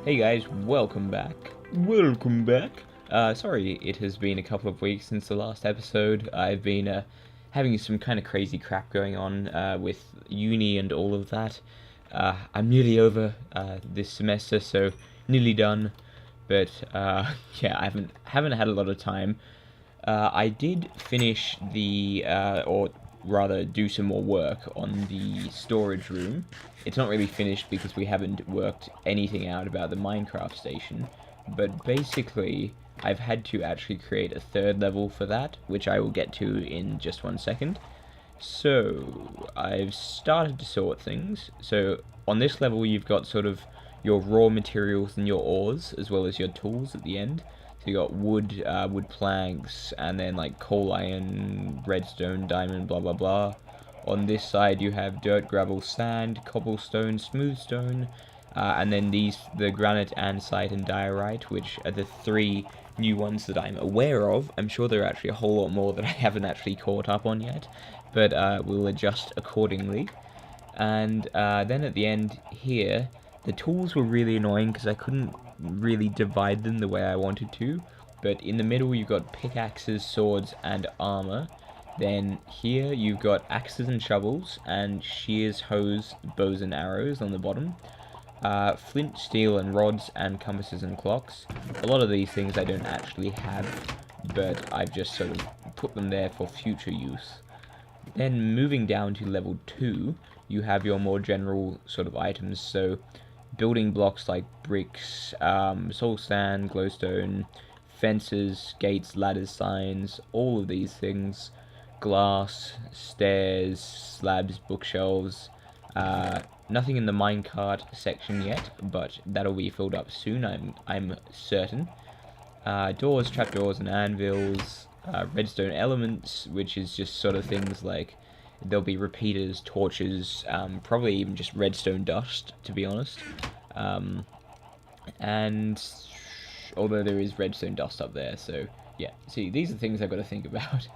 Hey guys, welcome back. Welcome back. Sorry, it has been a couple of weeks since the last episode. I've been having some kind of crazy crap going on with uni and all of that. I'm nearly over this semester, so nearly done. But yeah, I haven't had a lot of time. I did finish or rather do some more work on the storage room. It's not really finished because we haven't worked anything out about the Minecraft station, but basically I've had to actually create a third level for that, which I will get to in just 1 second. So I've started to sort things. So on this level you've got sort of your raw materials and your ores, as well as your tools at the end. So you got wood, wood planks, and then like coal, iron, redstone, diamond, blah blah blah. On this side you have dirt, gravel, sand, cobblestone, smooth stone, and then the granite, andesite, and diorite, which are the three new ones that I'm aware of. I'm sure there are actually a whole lot more that I haven't actually caught up on yet, but we'll adjust accordingly. And then at the end here, the tools were really annoying because I couldn't really divide them the way I wanted to. But in the middle you've got pickaxes, swords, and armor. Then here you've got axes and shovels, and shears, hoes, bows and arrows on the bottom. Flint, steel, and rods, and compasses and clocks. A lot of these things I don't actually have, but I've just sort of put them there for future use. Then moving down to level 2, you have your more general sort of items, so building blocks like bricks, soul sand, glowstone, fences, gates, ladders, signs, all of these things, glass, stairs, slabs, bookshelves. Nothing in the minecart section yet, but that'll be filled up soon, I'm certain. Doors, trapdoors, and anvils. Redstone elements, which is just sort of things like there'll be repeaters, torches, probably even just redstone dust, to be honest. And although there is redstone dust up there, so yeah. See, these are things I've got to think about.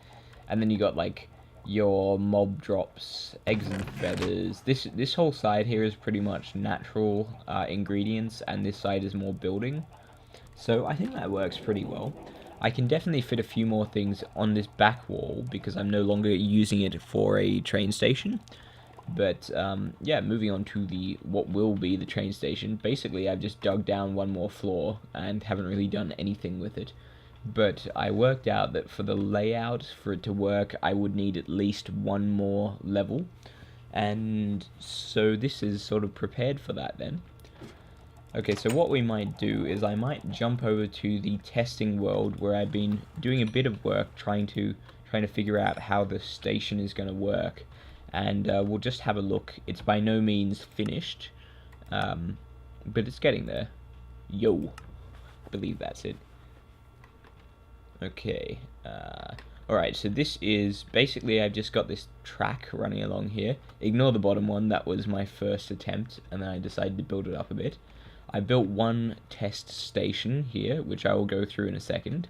And then you got like your mob drops, eggs and feathers. This whole side here is pretty much natural ingredients, and this side is more building. So I think that works pretty well. I can definitely fit a few more things on this back wall because I'm no longer using it for a train station. But yeah, moving on to what will be the train station. Basically, I've just dug down one more floor and haven't really done anything with it. But I worked out that for the layout, for it to work, I would need at least one more level. And so this is sort of prepared for that then. Okay, so what we might do is I might jump over to the testing world where I've been doing a bit of work trying to figure out how the station is going to work, and we'll just have a look. It's by no means finished, but it's getting there. Yo, I believe that's it. Okay, alright, so this is basically I've just got this track running along here. Ignore the bottom one, that was my first attempt, and then I decided to build it up a bit. I built one test station here, which I will go through in a second.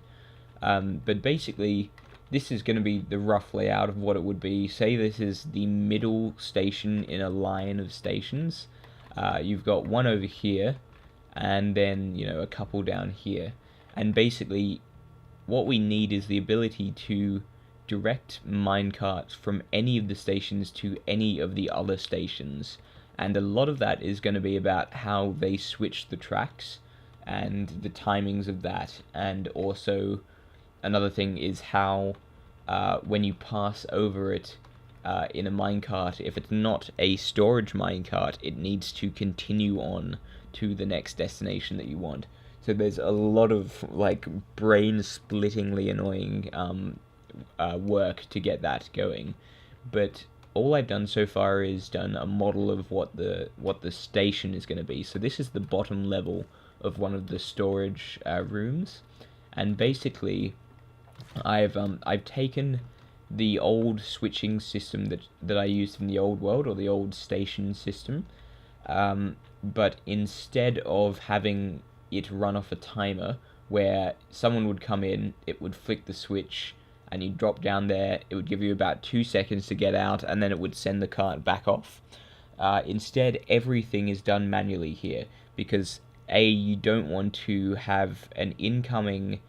But basically, this is going to be the rough layout of what it would be. Say this is the middle station in a line of stations. You've got one over here, and then, you know, a couple down here. And basically, what we need is the ability to direct minecarts from any of the stations to any of the other stations. And a lot of that is going to be about how they switch the tracks and the timings of that. And also another thing is how when you pass over it in a minecart, if it's not a storage minecart, it needs to continue on to the next destination that you want. So there's a lot of like brain-splittingly annoying work to get that going. But all I've done so far is done a model of what the station is going to be. So this is the bottom level of one of the storage rooms, and basically I've taken the old switching system that I used in the old world, or the old station system, but instead of having it run off a timer where someone would come in, it would flick the switch, and you drop down there, it would give you about 2 seconds to get out, and then it would send the cart back off. Instead, everything is done manually here, because you don't want to have an incoming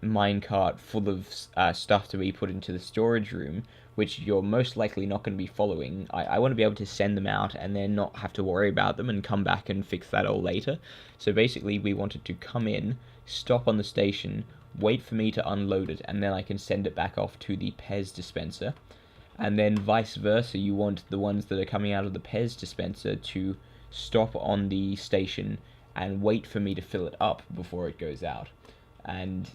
minecart full of stuff to be put into the storage room, which you're most likely not going to be following. I want to be able to send them out and then not have to worry about them and come back and fix that all later. So basically we wanted to come in, stop on the station, wait for me to unload it, and then I can send it back off to the Pez dispenser. And then vice versa, you want the ones that are coming out of the Pez dispenser to stop on the station and wait for me to fill it up before it goes out. And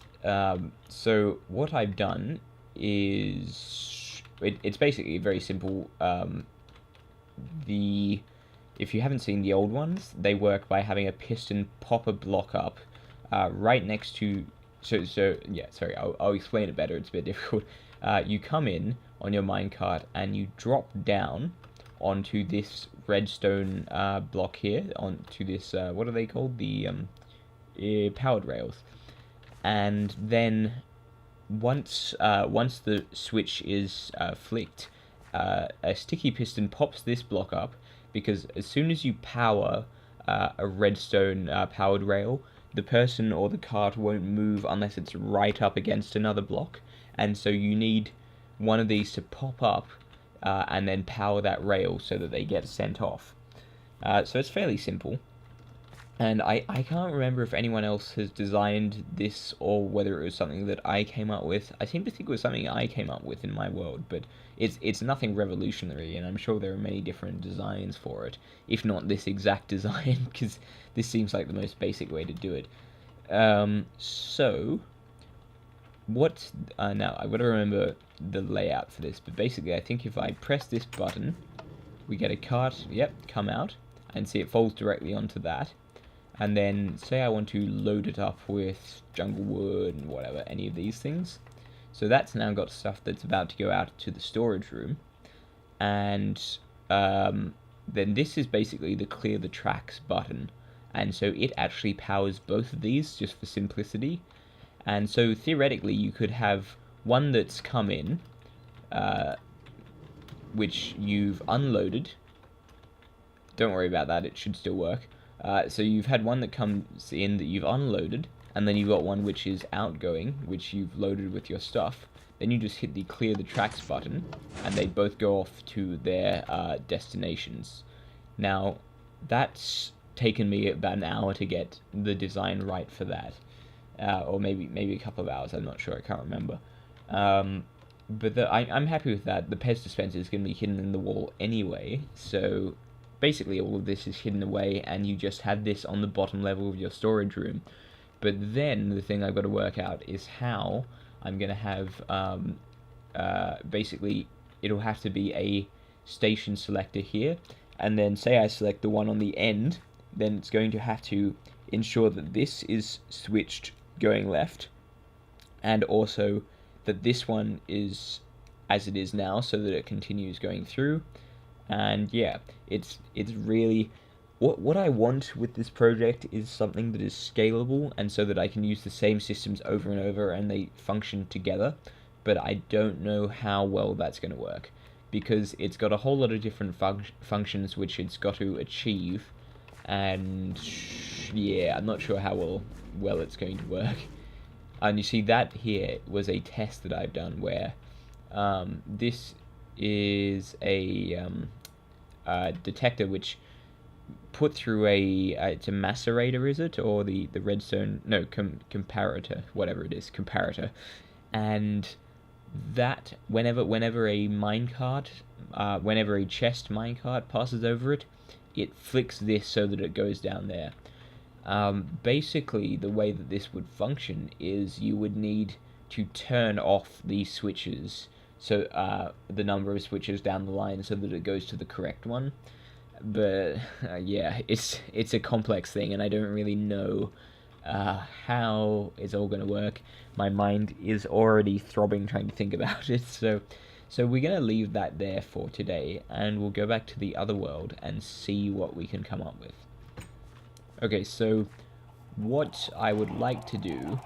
so what I've done is it's basically very simple. If you haven't seen the old ones, they work by having a piston pop a block up right next to. So yeah, sorry, I'll explain it better. It's a bit difficult. You come in on your minecart and you drop down onto this redstone block here, onto this what are they called? The powered rails. And then once the switch is flicked, a sticky piston pops this block up, because as soon as you power a redstone powered rail, the person or the cart won't move unless it's right up against another block, and so you need one of these to pop up and then power that rail so that they get sent off. So it's fairly simple. And I can't remember if anyone else has designed this or whether it was something that I came up with. I seem to think it was something I came up with in my world, but it's nothing revolutionary, and I'm sure there are many different designs for it, if not this exact design, because this seems like the most basic way to do it. So, what... now, I've got to remember the layout for this, but basically I think if I press this button, we get a cart, yep, come out, and see it falls directly onto that. And then, say I want to load it up with jungle wood and whatever, any of these things. So that's now got stuff that's about to go out to the storage room. And then this is basically the clear the tracks button. And so it actually powers both of these, just for simplicity. And so theoretically you could have one that's come in, which you've unloaded. Don't worry about that, it should still work. So you've had one that comes in that you've unloaded, and then you've got one which is outgoing, which you've loaded with your stuff. Then you just hit the clear the tracks button, and they both go off to their destinations. Now, that's taken me about an hour to get the design right for that. Or maybe a couple of hours, I'm not sure, I can't remember. But I'm happy with that. The Pez dispenser is going to be hidden in the wall anyway, so basically all of this is hidden away, and you just have this on the bottom level of your storage room. But then the thing I've got to work out is how I'm going to have, basically, it'll have to be a station selector here, and then say I select the one on the end, then it's going to have to ensure that this is switched going left, and also that this one is as it is now, so that it continues going through. And yeah, it's really what I want with this project is something that is scalable, and so that I can use the same systems over and over and they function together. But I don't know how well that's going to work, because it's got a whole lot of different functions which it's got to achieve, and yeah, I'm not sure how well it's going to work. And you see, that here was a test that I've done where this is a detector which put through it's a macerator, is it, or the redstone, no, comparator, whatever it is, comparator, and that whenever a minecart, whenever a chest minecart passes over it, it flicks this so that it goes down there. Basically, the way that this would function is you would need to turn off these switches, so the number of switches down the line, so that it goes to the correct one. But yeah, it's a complex thing, and I don't really know how it's all going to work. My mind is already throbbing trying to think about it. So we're going to leave that there for today, and we'll go back to the other world and see what we can come up with. Okay, so what I would like to do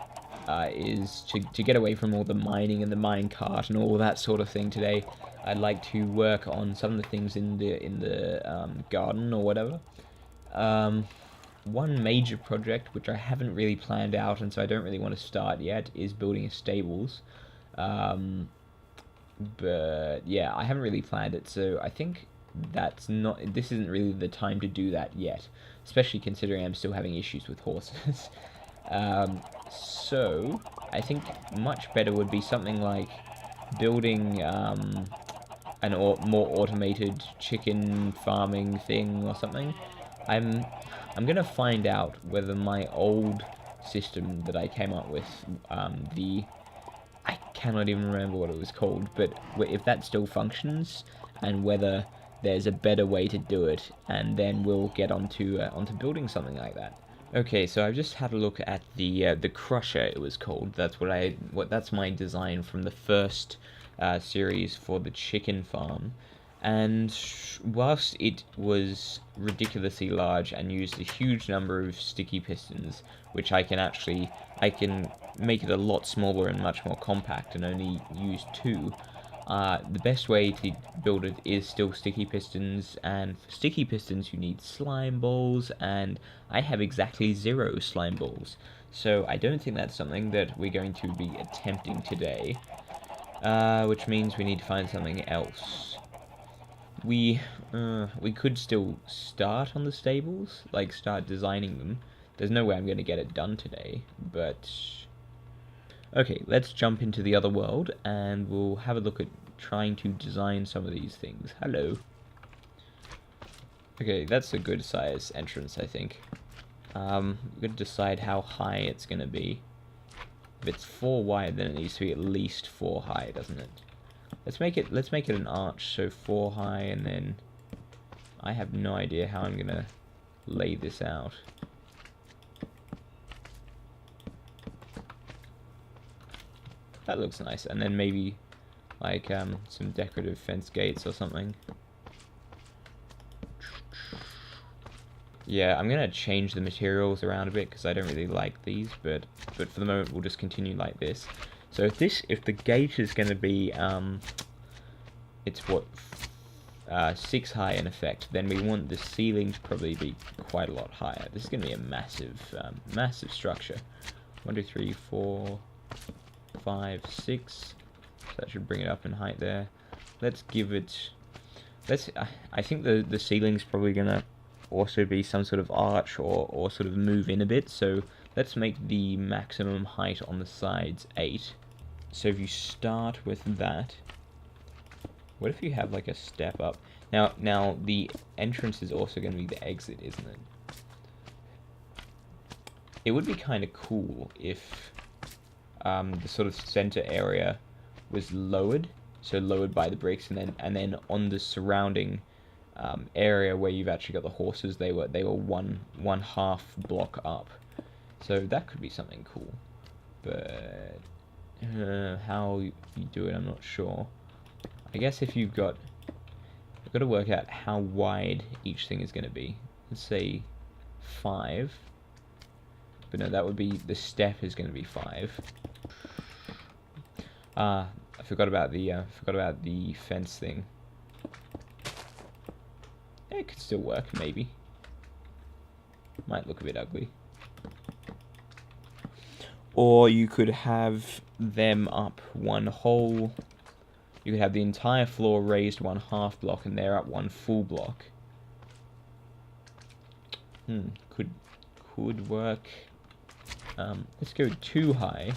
is to get away from all the mining and the minecart and all that sort of thing today. I'd like to work on some of the things in the garden or whatever. one major project which I haven't really planned out, and so I don't really want to start yet, is building a stables. Um, but yeah, I haven't really planned it, so I think this isn't really the time to do that yet, especially considering I'm still having issues with horses. So I think much better would be something like building more automated chicken farming thing or something. I'm gonna find out whether my old system that I came up with, I cannot even remember what it was called, but if that still functions, and whether there's a better way to do it, and then we'll get onto building something like that. Okay, so I've just had a look at the crusher. It was called. That's my design from the first series for the chicken farm. And whilst it was ridiculously large and used a huge number of sticky pistons, which I can make it a lot smaller and much more compact and only use 2. The best way to build it is still sticky pistons, and for sticky pistons you need slime balls, and I have exactly 0 slime balls, so I don't think that's something that we're going to be attempting today, which means we need to find something else. We could still start on the stables, like start designing them. There's no way I'm going to get it done today, but okay, let's jump into the other world, and we'll have a look at trying to design some of these things. Hello. Okay, that's a good size entrance, I think. We're going to decide how high it's going to be. If it's 4 wide, then it needs to be at least 4 high, doesn't it? Let's make it an arch, so 4 high, and then I have no idea how I'm going to lay this out. That looks nice, and then maybe like some decorative fence gates or something. Yeah, I'm gonna change the materials around a bit because I don't really like these, but for the moment we'll just continue like this. So if the gate is gonna be it's what 6 high in effect, then we want the ceiling to probably be quite a lot higher. This is gonna be a massive structure. 1, 2, 3, 4, 5, 6. So that should bring it up in height there. Let's give it. I think the ceiling's probably gonna also be some sort of arch or sort of move in a bit. So let's make the maximum height on the sides 8. So if you start with that, what if you have like a step up? Now the entrance is also going to be the exit, isn't it? It would be kind of cool if the sort of center area was lowered, so lowered by the bricks, and then on the surrounding area where you've actually got the horses, they were one half block up. So that could be something cool, but how you do it, I'm not sure. I guess if you've got to work out how wide each thing is going to be. Let's say 5. But no, that would be, the step is going to be 5. I forgot about the fence thing. It could still work, maybe. Might look a bit ugly. Or you could have them up one whole. You could have the entire floor raised 1 half block, and they're up 1 full block. Could work. Let's go 2 high.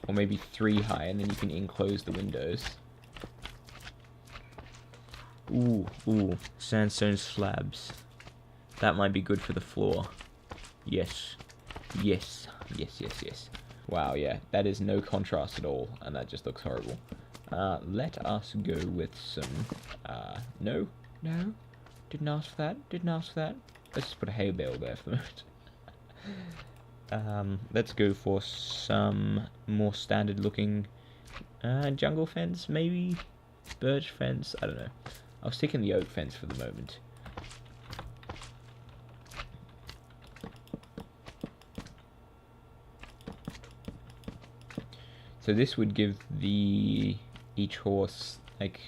Or maybe 3 high, and then you can enclose the windows. Ooh, sandstone slabs. That might be good for the floor. Yes. Wow, yeah, that is no contrast at all, and that just looks horrible. Let us go with some, no, didn't ask for that, Let's just put a hay bale there for the moment. Let's go for some more standard looking, jungle fence, maybe? Birch fence, I don't know. I'll stick in the oak fence for the moment. So this would give each horse like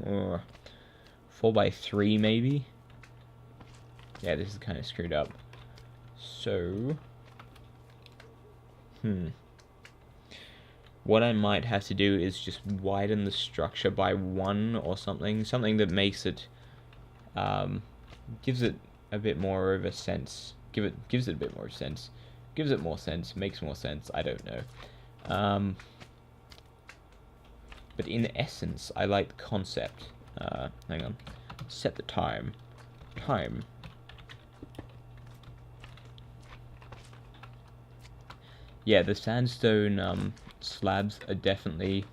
4 by 3 maybe. Yeah, this is kind of screwed up. So, what I might have to do is just widen the structure by 1 or something. Something that makes it, gives it a bit more of a sense. Gives it a bit more sense. Gives it more sense. Makes more sense. I don't know. But in essence, I like the concept. Hang on. Set the time. Time. Yeah, the sandstone slabs are definitely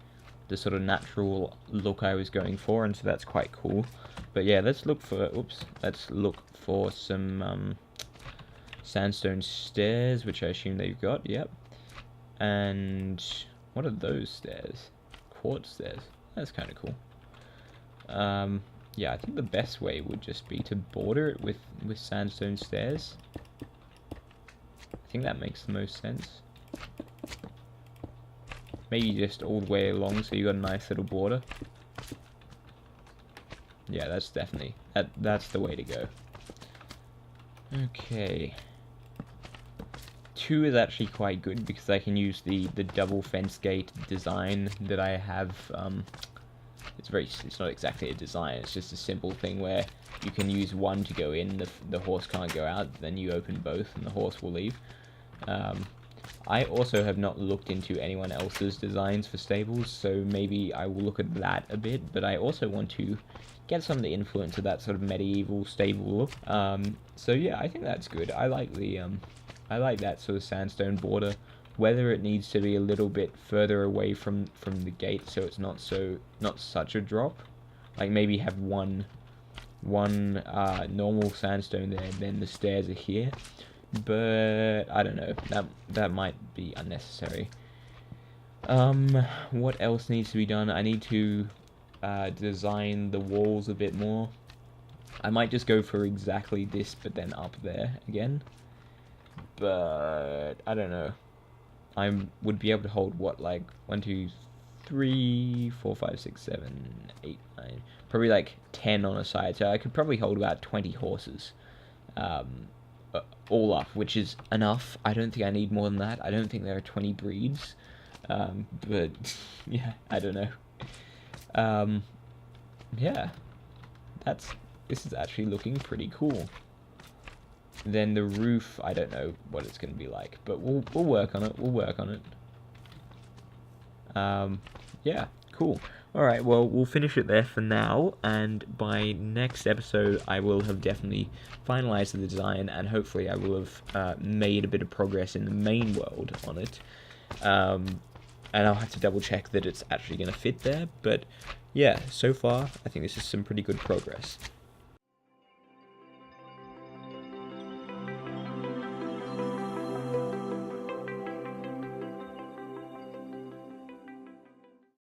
the sort of natural look I was going for, and so that's quite cool. But yeah, let's look for some sandstone stairs, which I assume they've got. Yep. And what are those stairs? Quartz stairs. That's kind of cool. Yeah, I think the best way would just be to border it with sandstone stairs. I think that makes the most sense. Maybe just all the way along so you got a nice little border. Yeah, that's definitely, that's the way to go. Okay. 2 is actually quite good because I can use the double fence gate design that I have. It's not exactly a design, it's just a simple thing where you can use 1 to go in, the horse can't go out, then you open both and the horse will leave. I also have not looked into anyone else's designs for stables, so maybe I will look at that a bit, but I also want to get some of the influence of that sort of medieval stable look. So yeah, I think that's good. I like that sort of sandstone border. Whether it needs to be a little bit further away from the gate so it's not such a drop, like maybe have one normal sandstone there, and then the stairs are here. But I don't know, that might be unnecessary. What else needs to be done? I need to design the walls a bit more. I might just go for exactly this, but then up there again. But I don't know. I would be able to hold what, like 1, 2, 3, 4, 5, 6, 7, 8, 9, probably like 10 on a side. So I could probably hold about 20 horses, all up, which is enough. I don't think I need more than that. I don't think there are 20 breeds, but yeah, I don't know. Yeah, this is actually looking pretty cool. Then the roof, I don't know what it's going to be like, but we'll work on it. We'll work on it. Yeah, cool. Alright, well, we'll finish it there for now, and by next episode, I will have definitely finalized the design, and hopefully I will have made a bit of progress in the main world on it. And I'll have to double check that it's actually going to fit there, but yeah, so far, I think this is some pretty good progress.